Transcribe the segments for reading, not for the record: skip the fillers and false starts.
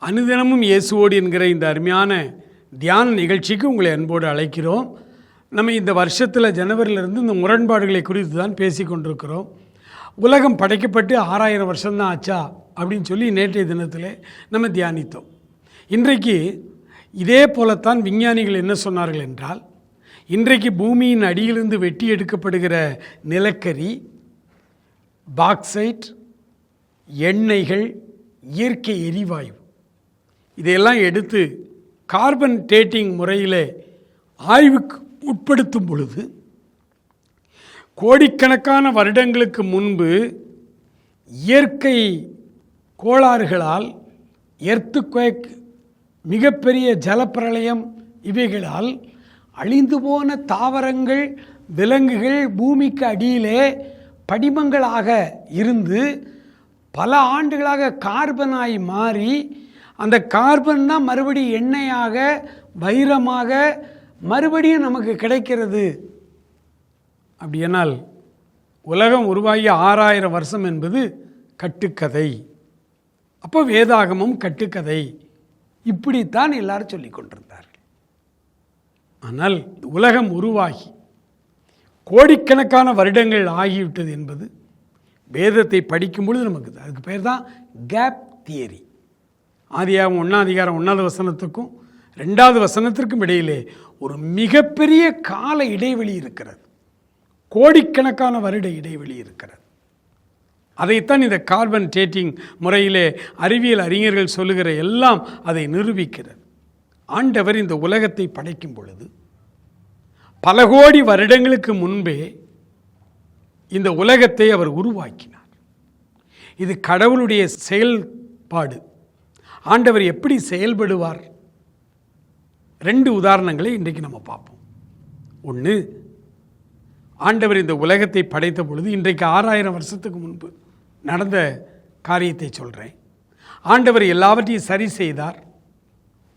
அனுதினமும் இயேசுவோடு என்கிற இந்த அருமையான தியான நிகழ்ச்சிக்கு உங்களை அன்போடு அழைக்கிறோம். நம்ம இந்த வருஷத்தில் ஜனவரியிலிருந்து இந்த முரண்பாடுகளை குறித்து தான் பேசி கொண்டிருக்கிறோம். உலகம் படைக்கப்பட்டு 6000 வருஷம்தான் ஆச்சா அப்படின்னு சொல்லி நேற்றைய தினத்தில் நம்ம தியானித்தோம். இன்றைக்கு இதே போலத்தான் விஞ்ஞானிகள் என்ன சொன்னார்கள் என்றால், இன்றைக்கு பூமியின் அடியிலிருந்து வெட்டி எடுக்கப்படுகிற நிலக்கரி, பாக்சைட், எண்ணெய்கள், இயற்கை எரிவாயு இதையெல்லாம் எடுத்து கார்பன் டேட்டிங் முறையில் ஆய்வுக்கு உட்படுத்தும் பொழுது கோடிக்கணக்கான வருடங்களுக்கு முன்பு இயற்கை கோளாறுகளால், எர்த்குவேக், மிகப்பெரிய ஜலப்பிரளயம், இவைகளால் அழிந்து போன தாவரங்கள், விலங்குகள் பூமிக்கு அடியிலே படிமங்களாக இருந்து பல ஆண்டுகளாக கார்பனாய் மாறி, அந்த கார்பன் தான் மறுபடியும் எண்ணெயாக, வைரமாக மறுபடியும் நமக்கு கிடைக்கிறது. அப்படியானால் உலகம் உருவாகிய 6000 வருஷம் என்பது கட்டுக்கதை. அப்போ வேதாகமும் கட்டுக்கதை, இப்படித்தான் எல்லாரும் சொல்லி கொண்டிருந்தார்கள். ஆனால் உலகம் உருவாகி கோடிக்கணக்கான வருடங்கள் ஆகிவிட்டது என்பது வேதத்தை படிக்கும் பொழுது நமக்கு அதுக்கு பேர் தான் கேப் தியரி. ஆதியாகமம் 1ஆம் அதிகாரம் 1வது வசனத்துக்கும் 2வது வசனத்திற்கும் இடையிலே ஒரு மிகப்பெரிய கால இடைவெளி இருக்கிறது. கோடிக்கணக்கான வருட இடைவெளி இருக்கிறது. அதைத்தான் இந்த கார்பன் டேட்டிங் முறையிலே அறிவியல் அறிஞர்கள் சொல்லுகிற எல்லாம் அதை நிரூபிக்கிறது. ஆண்டவர் இந்த உலகத்தை படைக்கும் பொழுது பல கோடி வருடங்களுக்கு முன்பே இந்த உலகத்தை அவர் உருவாக்கினார். இது கடவுளுடைய செயல்பாடு. ஆண்டவர் எப்படி செயல்படுவார்? 2 உதாரணங்களை இன்றைக்கு நம்ம பார்ப்போம். ஒன்று, ஆண்டவர் இந்த உலகத்தை படைத்த பொழுது, இன்றைக்கு 6000 வருஷத்துக்கு முன்பு நடந்த காரியத்தை சொல்கிறேன். ஆண்டவர் எல்லாவற்றையும் சரி செய்தார்,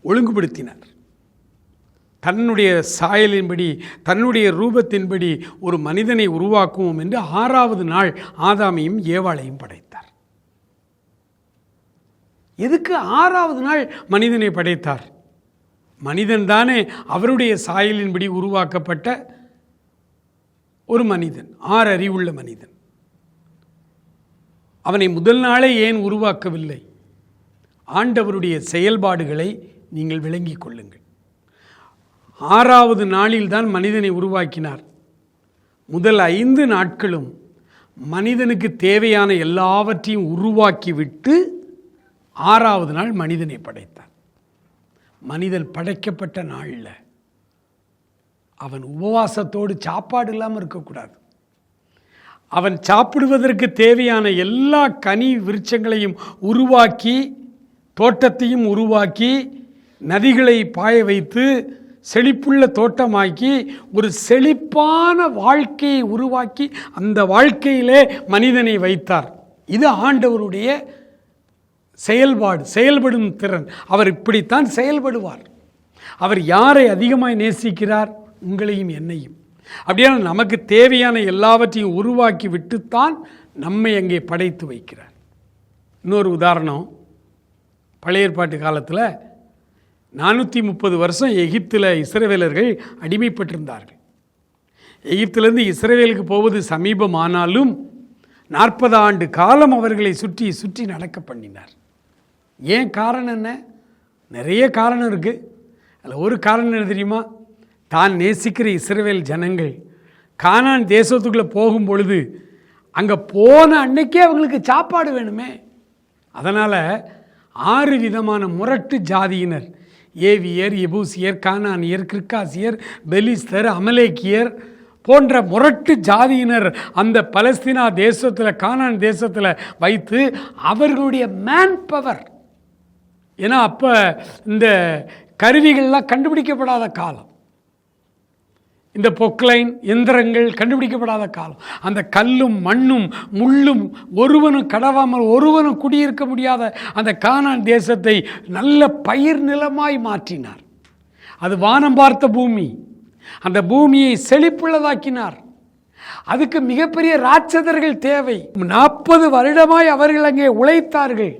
ஒழுங்குபடுத்தினார். தன்னுடைய சாயலின்படி, தன்னுடைய ரூபத்தின்படி ஒரு மனிதனை உருவாக்குவோம் என்று 6வது நாள் ஆதாமையும் ஏவாளையும் படைத்தார். எதுக்கு 6வது நாள் மனிதனை படைத்தார்? மனிதன் தானே அவருடைய சாயலின்படி உருவாக்கப்பட்ட ஒரு மனிதன், 6 அறிவுள்ள மனிதன். அவனை முதல் நாளே ஏன் உருவாக்கவில்லை? ஆண்டவருடைய செயல்பாடுகளை நீங்கள் விளங்கிக் கொள்ளுங்கள். 6வது நாளில் தான் மனிதனை உருவாக்கினார். முதல் 5 நாட்களும் மனிதனுக்கு தேவையான எல்லாவற்றையும் உருவாக்கிவிட்டு 6வது நாள் மனிதனை படைத்தார். மனிதன் படைக்கப்பட்ட நாளில் அவன் உபவாசத்தோடு சாப்பாடு இல்லாமல் இருக்கக்கூடாது. அவன் சாப்பிடுவதற்கு தேவையான எல்லா கனி விருட்சங்களையும் உருவாக்கி, தோட்டத்தையும் உருவாக்கி, நதிகளை பாய வைத்து செழிப்புள்ள தோட்டமாக்கி, ஒரு செழிப்பான வாழ்க்கையை உருவாக்கி அந்த வாழ்க்கையிலே மனிதனை வைத்தார். இது ஆண்டவருடைய செயல்பாடு, செயல்படும் திறன். அவர் இப்படித்தான் செயல்படுவார். அவர் யாரை அதிகமாய் நேசிக்கிறார்? உங்களையும் என்னையும். அப்படியான நமக்கு தேவையான எல்லாவற்றையும் உருவாக்கி விட்டுத்தான் நம்மை அங்கே படைத்து வைக்கிறார். இன்னொரு உதாரணம், பழைய ஏற்பாட்டு காலத்தில் 430 வருஷம் எகிப்தில் இஸ்ரவேலர்கள் அடிமைப்பட்டிருந்தார்கள். எகிப்திலிருந்து இஸ்ரவேலுக்கு போவது சமீபமானாலும் 40 ஆண்டு காலம் அவர்களை சுற்றி சுற்றி நடக்க பண்ணினார். ஏன்? காரணம் என்ன? நிறைய காரணம் இருக்குது. அதில் ஒரு காரணம் என்ன தெரியுமா? தான் நேசிக்கிற இஸ்ரவேல் ஜனங்கள் கானான் தேசத்துக்குள்ளே போகும் பொழுது அங்கே போன அன்னைக்கே அவங்களுக்கு சாப்பாடு வேணுமே. அதனால் 6 விதமான முரட்டு ஜாதியினர், ஏவியர், எபூசியர், கானானியர், கிர்காசியர், பெலிஸ்தர், அமலேக்கியர் போன்ற முரட்டு ஜாதியினர் அந்த பலஸ்தீனா தேசத்தில், கானான் தேசத்தில் வைத்து அவர்களுடைய மேன் பவர், ஏன்னா அப்போ இந்த கருவிகள்லாம் கண்டுபிடிக்கப்படாத காலம், இந்த பொக்லைன் எந்திரங்கள் கண்டுபிடிக்கப்படாத காலம். அந்த கல்லும் மண்ணும் முள்ளும் ஒருவனும் கடவாமல் ஒருவனும் குடியிருக்க முடியாத அந்த கானான் தேசத்தை நல்ல பயிர் நிலமாய் மாற்றினார். அது வானம் பார்த்த பூமி. அந்த பூமியை செழிப்புள்ளதாக்கினார். அதுக்கு மிகப்பெரிய ராட்சதர்கள் தேவை. 40 வருடமாய் அவர்கள் அங்கே உழைத்தார்கள்.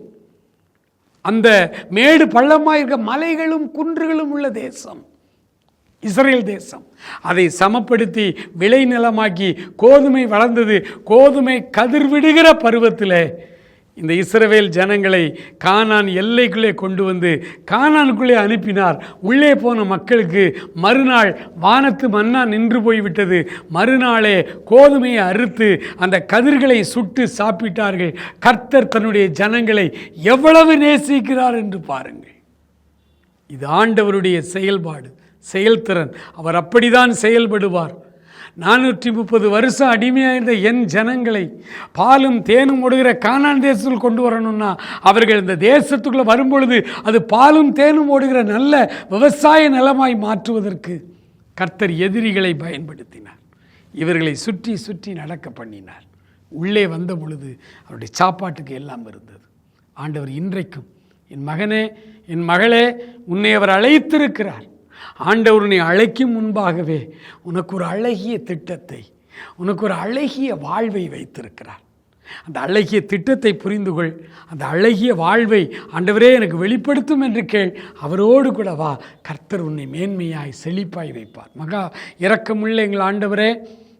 அந்த மேடு பள்ளமாக இருக்க மலைகளும் குன்றுகளும் உள்ள தேசம் இஸ்ரேல் தேசம். அதை சமப்படுத்தி விளைநிலமாக்கி கோதுமை வளர்ந்தது. கோதுமை கதிர்விடுகிற பருவத்தில் இந்த இஸ்ரவேல் ஜனங்களை கானான் எல்லைக்குள்ளே கொண்டு வந்து கானானுக்குள்ளே அனுப்பினார். உள்ளே போன மக்களுக்கு மறுநாள் வானத்து மன்னா நின்று போய்விட்டது. மறுநாளே கோதுமையை அறுத்து அந்த கதிர்களை சுட்டு சாப்பிட்டார்கள். கர்த்தர் தன்னுடைய ஜனங்களை எவ்வளவு நேசிக்கிறார் என்று பாருங்கள். இது ஆண்டவருடைய செயல்பாடு, செயல்திறன். அவர் அப்படிதான் செயல்படுவார். 430 வருஷம் அடிமையாக இருந்த என் ஜனங்களை பாலும் தேனும் ஓடுகிற கானான் தேசத்தில் கொண்டு வரணும்னா அவர்கள் இந்த தேசத்துக்குள்ளே வரும்பொழுது அது பாலும் தேனும் ஓடுகிற நல்ல விவசாய நிலமாய் மாற்றுவதற்கு கர்த்தர் எதிரிகளை பயன்படுத்தினார். இவர்களை சுற்றி சுற்றி நடக்க பண்ணினார். உள்ளே வந்த பொழுது அவருடைய சாப்பாட்டுக்கு எல்லாம் இருந்தது. ஆண்டவர் இன்றைக்கும் என் மகனே, என் மகளே, உன்னை அவர் அழைத்திருக்கிறார். ஆண்டவர் உன்னை அழைக்கும் முன்பாகவே உனக்கு ஒரு அழகிய திட்டத்தை, உனக்கு ஒரு அழகிய வாழ்வை வைத்திருக்கிறார். அந்த அழகிய திட்டத்தை புரிந்து கொள். அந்த அழகிய வாழ்வை ஆண்டவரே எனக்கு வெளிப்படுத்தும் என்று கேள். அவரோடு கூட வா. கர்த்தர் உன்னை மேன்மையாய் செழிப்பாய் வைப்பார். மகா இரக்கமுள்ள எங்கள் ஆண்டவரே,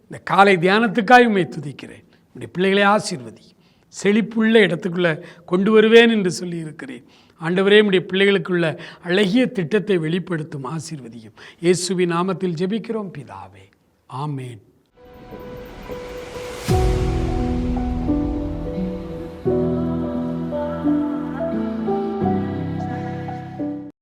இந்த காலை தியானத்துக்காய் உம்மை துதிக்கிறேன். உடைய பிள்ளைகளை ஆசீர்வதி, செழிப்புள்ள இடத்துக்குள்ளே கொண்டு வருவேன் என்று சொல்லி இருக்கிறேன். ஆண்டவரே, உடைய பிள்ளைகளுக்குள்ள அழகிய திட்டத்தை வெளிப்படுத்தும், ஆசீர்வதியும். இயேசுவின் நாமத்தில் ஜெபிக்கிறோம் பிதாவே, ஆமேன்.